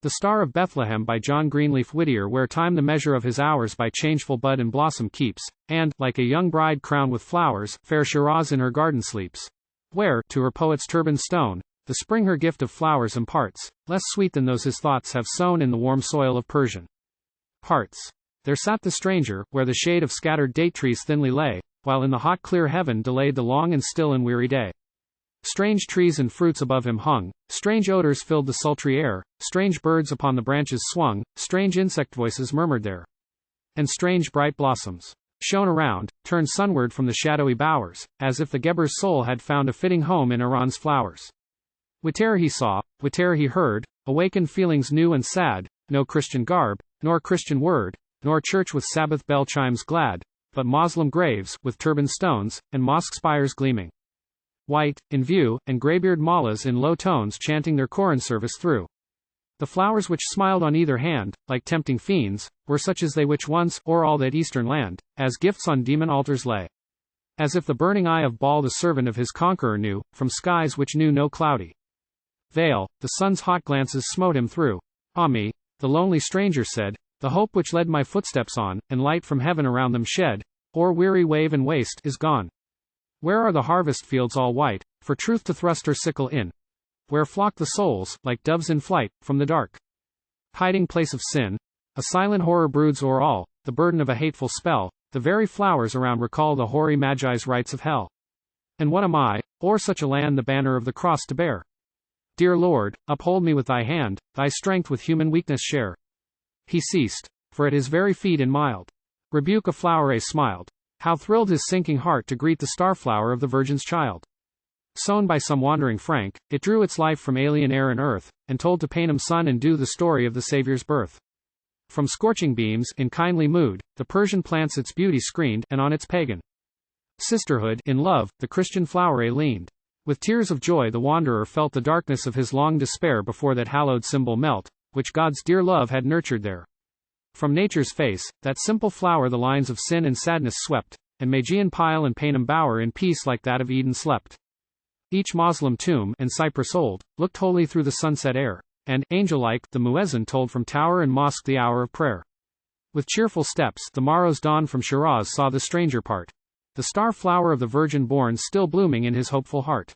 The Star of Bethlehem by John Greenleaf Whittier, where time the measure of his hours by changeful bud and blossom keeps, and, like a young bride crowned with flowers, fair Shiraz in her garden sleeps. Where, to her poet's turban stone, the spring her gift of flowers imparts, less sweet than those his thoughts have sown in the warm soil of Persian hearts. There sat the stranger, where the shade of scattered date trees thinly lay, while in the hot clear heaven delayed the long and still and weary day. Strange trees and fruits above him hung, strange odors filled the sultry air, strange birds upon the branches swung, strange insect voices murmured there. And strange bright blossoms shone around, turned sunward from the shadowy bowers, as if the Gheber's soul had found a fitting home in Iran's flowers. Whate'er he saw, whate'er he heard, awakened feelings new and sad, no Christian garb, nor Christian word, nor church with Sabbath bell chimes glad, but Moslem graves, with turban stones, and mosque spires gleaming white, in view, and greybeard mullahs in low tones chanting their Koran service through. The flowers which smiled on either hand, like tempting fiends, were such as they which once, o'er all that eastern land, as gifts on demon altars lay. As if the burning eye of Baal the servant of his conqueror knew, from skies which knew no cloudy veil, the sun's hot glances smote him through. Ah me, the lonely stranger said, the hope which led my footsteps on, and light from heaven around them shed, o'er weary wave and waste, is gone. Where are the harvest fields all white, for truth to thrust her sickle in? Where flock the souls, like doves in flight, from the dark hiding place of sin? A silent horror broods o'er all, the burden of a hateful spell, the very flowers around recall the hoary Magi's rites of hell. And what am I, o'er such a land the banner of the cross to bear? Dear Lord, uphold me with thy hand, thy strength with human weakness share. He ceased, for at his very feet in mild rebuke a flower smiled. How thrilled his sinking heart to greet the starflower of the Virgin's child. Sown by some wandering Frank, it drew its life from alien air and earth, and told to Panem sun and dew the story of the Saviour's birth. From scorching beams, in kindly mood, the Persian plants its beauty screened, and on its pagan sisterhood, in love, the Christian flower leaned. With tears of joy the wanderer felt the darkness of his long despair before that hallowed symbol melt, which God's dear love had nurtured there. From nature's face, that simple flower the lines of sin and sadness swept, and Magian pile and Panem bower in peace like that of Eden slept. Each Moslem tomb, and cypress old, looked holy through the sunset air, and, angel-like, the muezzin told from tower and mosque the hour of prayer. With cheerful steps, the morrow's dawn from Shiraz saw the stranger part, the star flower of the Virgin born still blooming in his hopeful heart.